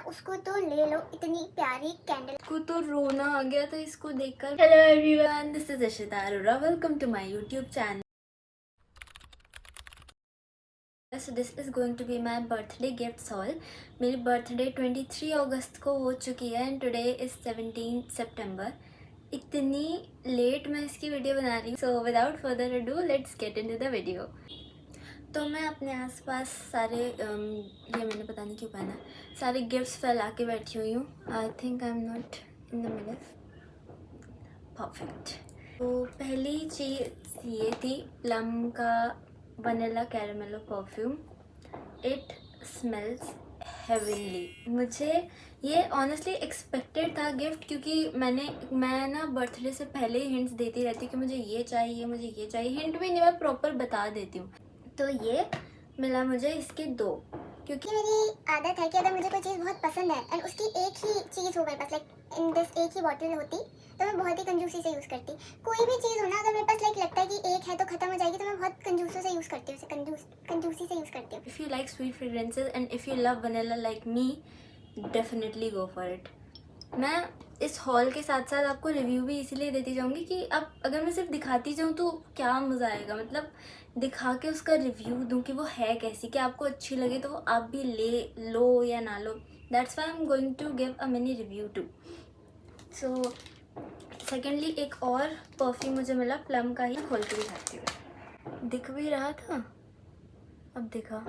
उसको तो ले लो, इतनी प्यारी कैंडल। को तो रोना आ गया था इसको देखकर। Hello everyone, this is Ishita Arora, welcome to my YouTube channel. So this is going to be my birthday gifts haul. मेरी बर्थडे 23 अगस्त को हो चुकी है एंड टुडे इज़ 17 सितंबर। इतनी लेट मैं इसकी वीडियो बना रही हूँ। So without further ado let's get into the video. तो मैं अपने आसपास सारे ये मैंने पता नहीं क्यों पहना, सारे गिफ्ट्स फैला के बैठी हुई हूँ। I think I am not in the middle. Perfect. तो पहली चीज़ ये थी प्लम का vanilla caramelo perfume. It smells heavenly. मुझे ये ऑनेस्टली एक्सपेक्टेड था गिफ्ट, क्योंकि मैं ना बर्थडे से पहले ही हिंट्स देती रहती हूँ कि मुझे ये चाहिए, मुझे ये चाहिए। हिंट भी नहीं, मैं प्रॉपर बता देती हूँ। तो ये मिला मुझे इसके 2, क्योंकि मेरी आदत है कि अगर मुझे कोई चीज़ बहुत पसंद है एंड उसकी एक ही चीज़ हो मेरे पास, लाइक इन दिस एक ही बॉटल होती, तो मैं बहुत ही कंजूसी से यूज़ करती। कोई भी चीज़ हो ना, अगर मेरे पास लाइक लगता है कि एक है तो ख़त्म हो जाएगी, तो मैं बहुत कंजूसों से यूज़ करती हूँ, उसे कंजूसी से यूज़ करती हूँ। If you like sweet fragrances and if you love vanilla like me, definitely go for it. मैं इस हॉल के साथ साथ आपको रिव्यू भी इसीलिए देती जाऊँगी कि अब अगर मैं सिर्फ दिखाती जाऊँ तो क्या मज़ा आएगा। मतलब दिखा के उसका रिव्यू दूँ कि वो है कैसी, कि आपको अच्छी लगे तो वो आप भी ले लो या ना लो। That's why I am going to give a mini review too. So secondly एक और परफ्यूम मुझे मिला प्लम का ही, खोल के दिखाती हूँ। दिख भी रहा था, अब दिखा।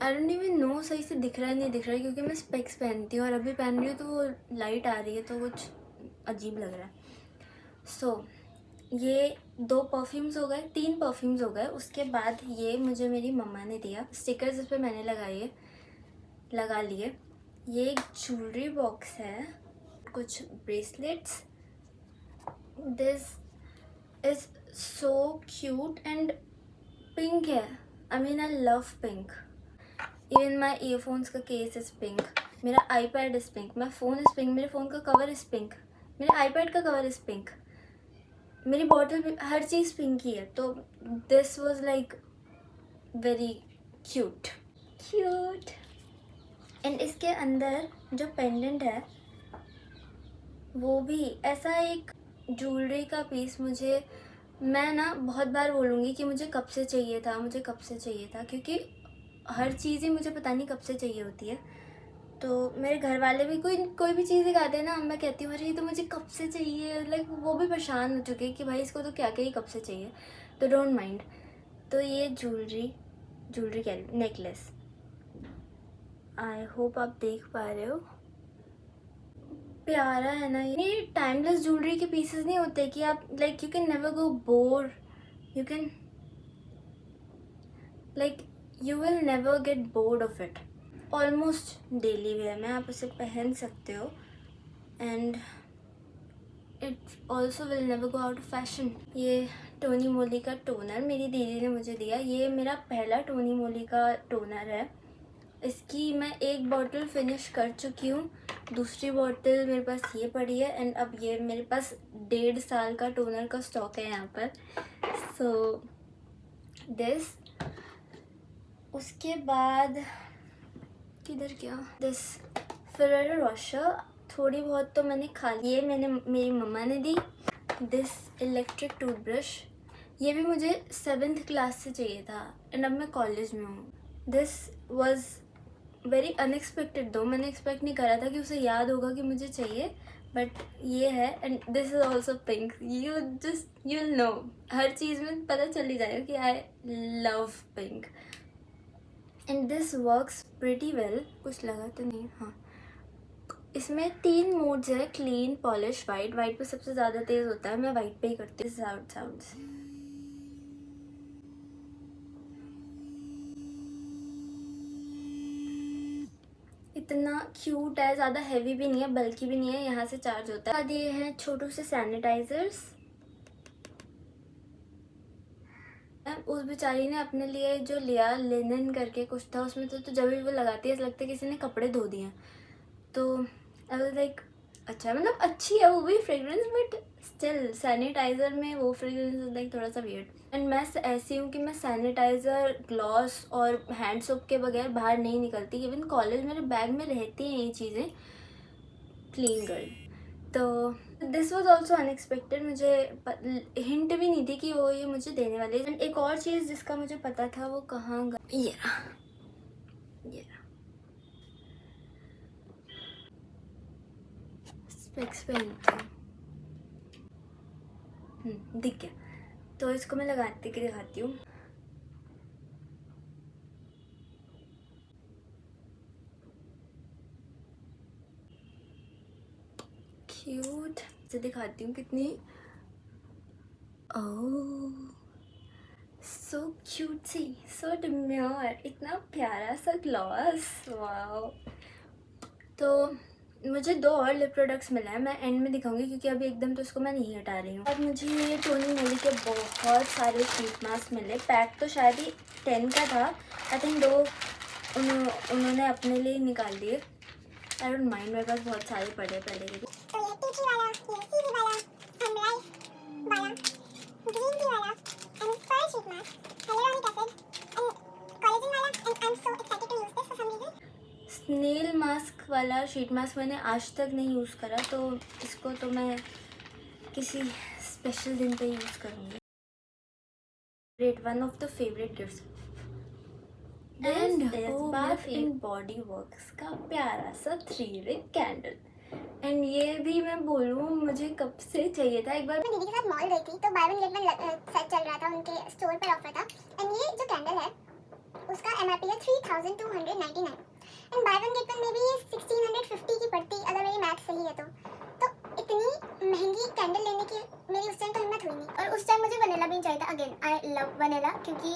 आई डोंट इवन नो सही से दिख रहा है नहीं दिख रहा है, क्योंकि मैं स्पेक्स पहनती हूँ और अभी पहन रही हूँ तो वो लाइट आ रही है तो कुछ अजीब लग रहा है। सो ये 2 परफ्यूम्स हो गए, 3 परफ्यूम्स हो गए। उसके बाद ये मुझे मेरी मम्मा ने दिया, स्टिकर्स इस पर मैंने लगा लिए। ये एक ज्वेलरी बॉक्स है, कुछ bracelets. This is so cute and pink है। I mean I love pink. Even my earphones का केस इज़ पिंक, मेरा iPad is pink, my phone is pink, मेरे फ़ोन का कवर इज़ पिंक, मेरे iPad का cover is pink, मेरी bottle भी, हर चीज़ पिंक ही है। तो this was like very cute. And इसके अंदर जो पेंडेंट है वो भी ऐसा एक ज्वेलरी का पीस। मैं ना बहुत बार बोलूँगी कि मुझे कब से चाहिए था, क्योंकि हर चीज़ ही मुझे पता नहीं कब से चाहिए होती है। तो मेरे घर वाले भी कोई भी चीज़ दिखाते हैं ना, मैं कहती हूँ अरे ये तो मुझे कब से चाहिए। लाइक वो भी परेशान हो चुके हैं कि भाई इसको तो क्या क्या ही कब से चाहिए, तो डोंट माइंड। तो ये ज्वेलरी कह रही हूँ, नेकलेस। आई होप आप देख पा रहे हो, प्यारा है ना। ये टाइमलेस ज्वेलरी के पीसेस नहीं होते कि आप like you can never go bore, you can like you will never get bored of it. Almost daily wear में आप उसे पहन सकते हो and it also will never go out of fashion. ये टोनी मोली का टोनर मेरी दीदी ने मुझे दिया। ये मेरा पहला टोनी मोली का टोनर है। इसकी मैं एक बॉटल फिनिश कर चुकी हूँ, दूसरी बॉटल मेरे पास ये पड़ी है एंड अब ये मेरे पास 1.5 साल का टोनर का स्टॉक है यहाँ पर। सो दिस, उसके बाद किधर क्या, दिस फेरेरो रोशर। थोड़ी बहुत तो मैंने खा ली, ये मेरी मम्मा ने दी। दिस इलेक्ट्रिक टूथब्रश, ये भी मुझे 7th क्लास से चाहिए था एंड अब मैं कॉलेज में हूँ। दिस वॉज वेरी अनएक्सपेक्टेड दो, मैंने एक्सपेक्ट नहीं करा था कि उसे याद होगा कि मुझे चाहिए, बट ये है। And this is also pink. You know, हर चीज़ में पता चल ही जाएगा कि I love pink and this works pretty well. कुछ लगा तो नहीं, हाँ। इसमें 3 मोड्स है, क्लीन, पॉलिश, वाइट। वाइट पे सबसे ज़्यादा तेज़ होता है, मैं वाइट पे ही करती हूँ। साउंड्स इतना क्यूट है, ज़्यादा हैवी भी नहीं है, बल्कि भी नहीं है, यहाँ से चार्ज होता है। बाद ये हैं छोटू से सैनिटाइजर्स। उस बेचारी ने अपने लिए जो लिया, लिनन करके कुछ था उसमें, तो जब भी वो लगाती है ऐसा लगता है किसी ने कपड़े धो दिए। तो आई वाज लाइक अच्छा है, मतलब अच्छी है वो भी फ्रेग्रेंस, बट स्टिल सैनिटाइज़र में वो फ्रेग्रेंस लाइक थोड़ा सा वियर्ड। एंड मैं ऐसी हूँ कि मैं सैनिटाइज़र, ग्लॉस और हैंड सोप के बगैर बाहर नहीं निकलती। इवन कॉलेज मेरे बैग में रहती हैं ये चीज़ें। Clean girl. तो दिस वॉज ऑल्सो अनएक्सपेक्टेड, मुझे हिंट भी नहीं थी कि वो ये मुझे देने वाले। एंड एक और चीज़ जिसका मुझे पता था वो कहाँ ये रहा, ये रहा। स्पेक्स पहनती हूँ, दिख गया। तो इसको मैं लगाती के दिखाती हूँ। क्यूट से दिखाती हूँ कितनी, ओह सो क्यूटी, सो डिम्योर, इतना प्यारा सा ग्लॉस, वाओ। तो मुझे 2 और लिप प्रोडक्ट्स मिला है, मैं एंड में दिखाऊंगी क्योंकि अभी एकदम तो इसको मैं नहीं हटा रही हूँ। और मुझे ये टोनी मोली के बहुत सारे शीट मास्क मिले। पैक तो शायद ही 10 का था, आई थिंक 2 उन्होंने अपने लिए निकाल दिए। आई डोंट माइंड, मेरे पास बहुत सारे पड़े पहले के। तो ये टी वाला, ये सीवी वाला, सनराइज वाला, ग्रीन टी वाला, and pearl sheet mask, hyaluronic acid, and collagen वाला, and I'm so excited to use this for some reason. Snail mask वाला शीट मास्क मैंने आज तक नहीं यूज़ करा, तो इसको तो मैं किसी स्पेशल दिन पे यूज़ करूँगी। Great, one of the favourite gifts. And bath in body works का प्यारा सा 3 wick कैंडल। एंड ये भी मैं बोलूँ मुझे कब से चाहिए था। एक बार मैं दीदी के साथ मॉल गई थी तो by one get one set चल रहा था, उनके स्टोर पर ऑफर था। एंड ये जो कैंडल है उसका एमआरपी है 3299 and by one get one में भी ये 1650 की पड़ती अगर मेरी मैथ सही है तो इतनी महंगी कैंडल लेने की मेरी उस टाइम तो हिम्मत हुई नहीं। और उस टाइम मुझे वनीला बीन चाहिए था। अगेन आई लव वनीला, क्योंकि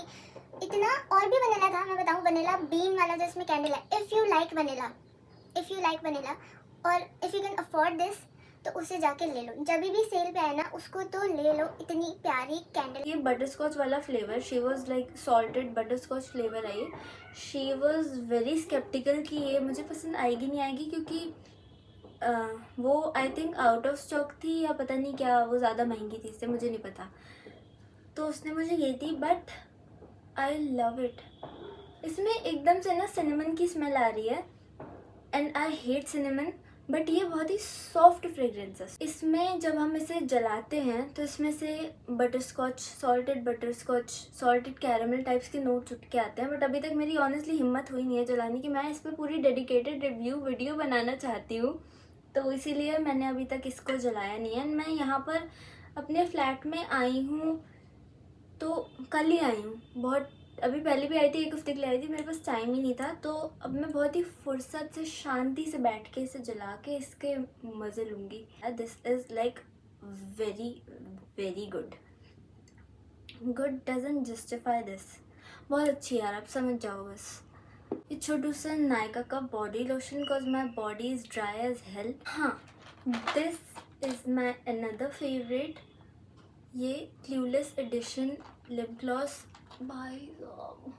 इतना और भी वनीला था, मैं बताऊँ वनीला बीन वाला जो इसमें कैंडल है। इफ़ यू लाइक वनीला और if you can afford this तो उसे जाके ले लो, जब भी सेल पे आए ना उसको तो ले लो, इतनी प्यारी कैंडल। ये बटरस्कॉच वाला flavour, she was like salted butterscotch flavour I. She was very sceptical कि ये मुझे पसंद आएगी नहीं आएगी, क्योंकि वो I think out of stock थी या पता नहीं क्या, वो ज़्यादा महंगी थी, इससे मुझे नहीं पता। तो उसने मुझे ये दी, बट आई लव इट। इसमें एकदम से ना सिनेमन की स्मेल आ रही है and I hate cinnamon, but ये बहुत ही सॉफ्ट फ्रेग्रेंस है। इसमें जब हम इसे जलाते हैं तो इसमें से बटरस्कॉच, सॉल्टेड कैरामल टाइप्स के नोट उठ के आते हैं। बट अभी तक मेरी ऑनेस्टली हिम्मत हुई नहीं है जलाने की। मैं इस पर पूरी डेडिकेटेड रिव्यू वीडियो बनाना चाहती हूँ, तो इसीलिए मैंने अभी तक इसको जलाया नहीं है। मैं यहाँ पर अपने फ्लैट में आई हूँ तो कल ही आई हूँ, बहुत अभी पहले भी आई थी, 1 हफ्ते के लिए आई थी, मेरे पास टाइम ही नहीं था। तो अब मैं बहुत ही फुर्सत से शांति से बैठ के इसे जला के इसके मज़े लूँगी। This is like very very good doesn't justify this. बहुत अच्छी यार, आप समझ जाओ बस। ये छोटू सा नायका का body lotion, because my body is dry as hell. हाँ, this is my another favourite, ये क्लूलेस एडिशन लिप ग्लॉस। भाई साहब,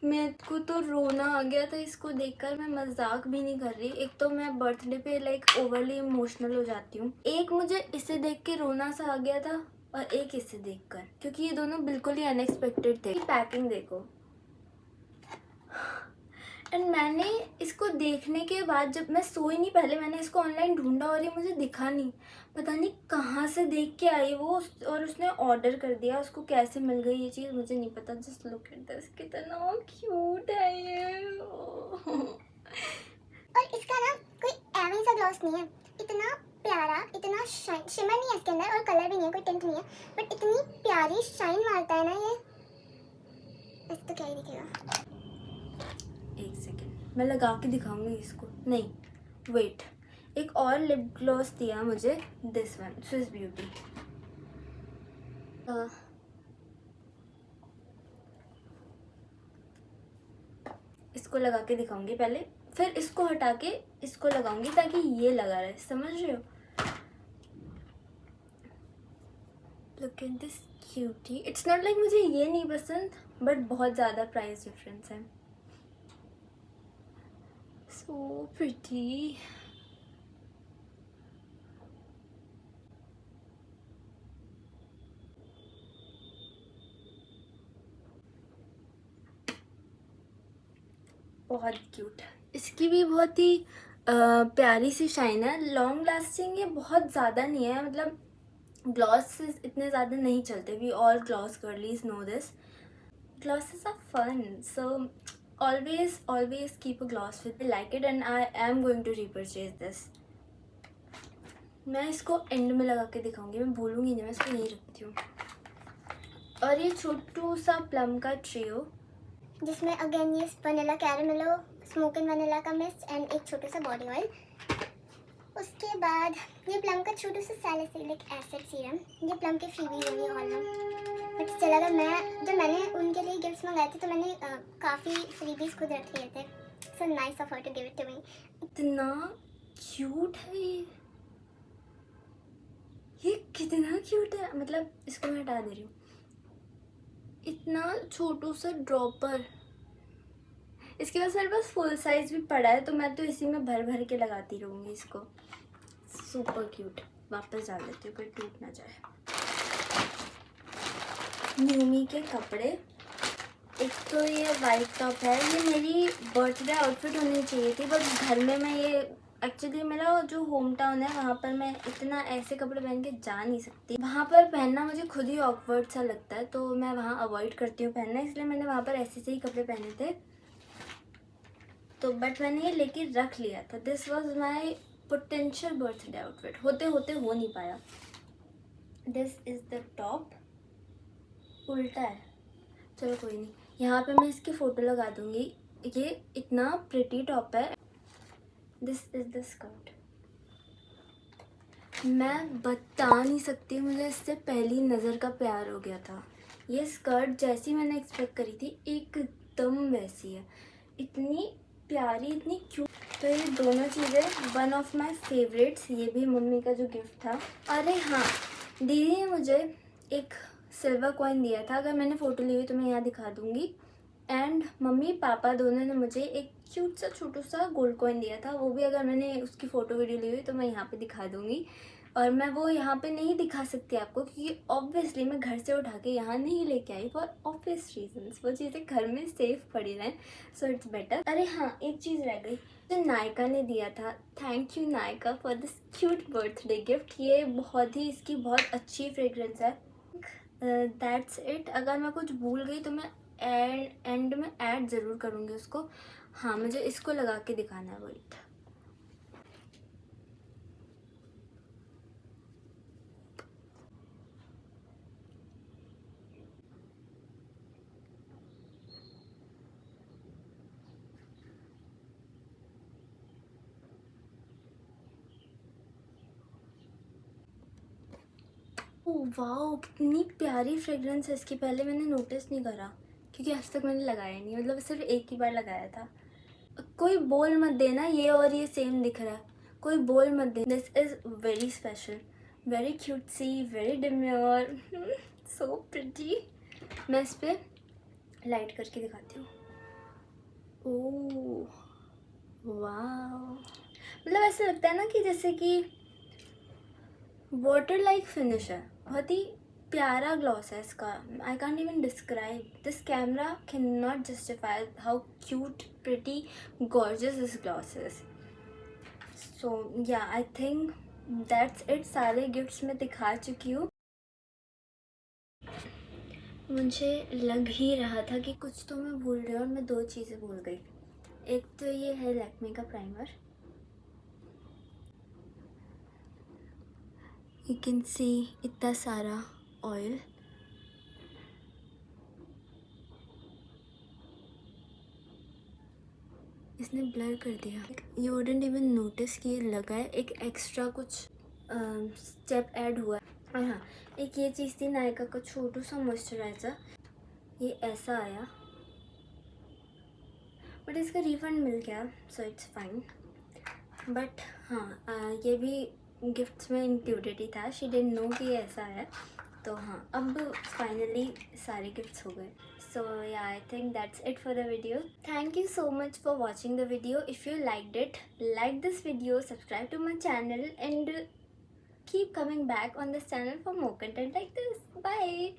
मेरे को तो रोना आ गया था इसको देखकर, मैं मजाक भी नहीं कर रही। एक तो मैं बर्थडे पे लाइक ओवरली इमोशनल हो जाती हूँ। एक मुझे इसे देख के रोना सा आ गया था और एक इसे देखकर, क्योंकि ये दोनों बिल्कुल ही अनएक्सपेक्टेड थे। पैकिंग देखो, एंड मैंने इसको देखने के बाद जब मैं सोई नहीं, पहले मैंने इसको ऑनलाइन ढूंढा और ये मुझे दिखा नहीं, पता नहीं कहाँ से देख के आई वो और उसने ऑर्डर कर दिया। उसको कैसे मिल गई ये चीज़ मुझे नहीं पता। जस्ट लुक एट दिस, कितना क्यूट है ये। और इसका ना कोई एवं सा ग्लॉस नहीं है, इतना प्यारा, इतना शिमर नहीं है इसके अंदर और कलर भी नहीं है, कोई टिंट नहीं है, बट इतनी प्यारी शाइन मारता है ना ये। ऐसे तो क्या ही दिखेगा। एक सेकेंड, मैं लगा के दिखाऊंगी इसको। नहीं वेट, एक और लिप ग्लॉस दिया मुझे, दिस वन, स्विस ब्यूटी। इसको लगा के दिखाऊंगी पहले, फिर इसको हटा के इसको लगाऊंगी ताकि ये लगा रहे, समझ रहे हो। Look at this cutie. It's not like मुझे ये नहीं पसंद, बट बहुत ज़्यादा प्राइस डिफरेंस है। So pretty. बहुत क्यूट। इसकी भी बहुत ही प्यारी सी शाइन है, लॉन्ग लास्टिंग ये बहुत ज़्यादा नहीं है, मतलब ग्लॉसेस इतने ज़्यादा नहीं चलते। We all gloss girlies know this, glosses are fun, so always keep a gloss with me, like it, and I am going to repurchase this. मैं इसको एंड में लगा के दिखाऊंगी, मैं भूलूंगी नहीं, मैं इसको यहीं रखती हूँ। और ये छोटू सा प्लम का ट्रियो, जिसमें अगेन ये वनीला कैरामेलो, स्मोकिंग वनीला का मिस्ट एंड एक छोटा सा बॉडी ऑयल। उसके बाद ये प्लम का छोटू सा सैलिसिलिक एसिड सीरम, ये प्लम के फ्रीबीज होंगे ऑल में। बट चला अगर जब मैंने उनके लिए गिफ्ट्स मंगाए थे तो मैंने काफ़ी फ्रीबीज खुद रख लिए थे। So nice of her to give it to me. इतना क्यूट है ये कितना क्यूट है, मतलब इसको मैं हटा दे रही हूँ। इतना छोटू सा ड्रॉपर, इसके पास मेरे पास फुल साइज भी पड़ा है, तो मैं तो इसी में भर भर के लगाती रहूँगी इसको। Super cute. वापस डाल देती हूँ, कोई टूट ना जाए। न्यूमी के कपड़े, एक तो ये वाइट टॉप है, ये मेरी बर्थडे आउटफिट होनी चाहिए थी, बट घर में मैं ये एक्चुअली मेरा जो होम टाउन है वहाँ पर मैं इतना ऐसे कपड़े पहन के जा नहीं सकती। वहाँ पर पहनना मुझे खुद ही ऑकवर्ड सा लगता है, तो मैं वहाँ अवॉइड करती हूँ पहनना, इसलिए मैंने वहाँ पर ऐसे से ही कपड़े पहने थे। तो बट मैंने ये लेके रख लिया था। This was my potential birthday outfit, होते होते हो नहीं पाया। दिस इज़ द टॉप, उल्टा है, चलो कोई नहीं। यहाँ पे मैं इसकी फ़ोटो लगा दूँगी। ये इतना प्रिटी टॉप है। दिस इज़ द स्कर्ट, मैं बता नहीं सकती, मुझे इससे पहली नज़र का प्यार हो गया था। ये स्कर्ट जैसी मैंने एक्सपेक्ट करी थी एकदम वैसी है, इतनी प्यारी, इतनी क्यूट। तो ये दोनों चीज़ें वन ऑफ माय फेवरेट्स। ये भी मम्मी का जो गिफ्ट था। अरे हाँ, दीदी ने मुझे एक सिल्वर कॉइन दिया था, अगर मैंने फ़ोटो ली हुई तो मैं यहाँ दिखा दूँगी। एंड मम्मी पापा दोनों ने मुझे एक क्यूट सा छोटू सा गोल्ड कॉइन दिया था, वो भी अगर मैंने उसकी फ़ोटो वीडियो ली हुई तो मैं यहाँ पे दिखा दूँगी। और मैं वो यहाँ पे नहीं दिखा सकती आपको, क्योंकि ऑब्वियसली मैं घर से उठा के यहाँ नहीं लेके आई, फॉर ऑब्वियस रीजंस। वो चीज़ें घर में सेफ पड़ी रहें, सो इट्स बेटर। अरे हाँ, एक चीज़ रह गई जो नायका ने दिया था। Thank you Nykaa for this cute birthday gift. ये बहुत ही, इसकी बहुत अच्छी फ्रेगरेंस है। That's it. अगर मैं कुछ भूल गई तो मैं एंड में ऐड ज़रूर करूँगी उसको। हाँ, मुझे इसको लगा के दिखाना है, वेट। वाओ, कितनी प्यारी फ्रेगरेंस है इसकी। पहले मैंने नोटिस नहीं करा क्योंकि आज तक मैंने लगाया नहीं, मतलब सिर्फ एक ही बार लगाया था। कोई बोल मत देना ये और ये सेम दिख रहा है, कोई बोल मत देना। This is very special, very cutesy, very demure, so pretty. मैं इस पर लाइट करके दिखाती हूँ। ओह वाओ, मतलब ऐसा लगता है ना कि जैसे कि वाटर लाइक फिनिश है, बहुत ही प्यारा ग्लॉस है इसका। I can't even describe, this camera can not justify how cute, pretty, gorgeous this gloss is. So yeah, I think that's it. सारे गिफ्ट्स मैं दिखा चुकी हूँ। मुझे लग ही रहा था कि कुछ तो मैं भूल रही हूँ, और मैं दो चीज़ें भूल गई। एक तो ये है लैक्मे का प्राइमर, यू कैन सी इतना सारा ऑयल। इसने ब्लर कर दिया, यू वुडंट इवन नोटिस कि ये लगा है। एक एक्स्ट्रा कुछ स्टेप ऐड हुआ है। और हाँ, एक ये चीज़ थी नायका का छोटू सा मॉइस्चराइज़र, ये ऐसा आया, बट इसका रिफंड मिल गया, सो इट्स फाइन। बट हाँ, ये भी गिफ्ट्स में इंक्लूडेड ही था। शी डिडंट नो कि ये ऐसा है। तो हाँ, अब फाइनली सारे गिफ्ट्स हो गए। So yeah, I think that's it for the video. Thank you so much for watching the video. If you liked it, like this video, subscribe to my channel, and keep coming back on this channel for more content like this. Bye.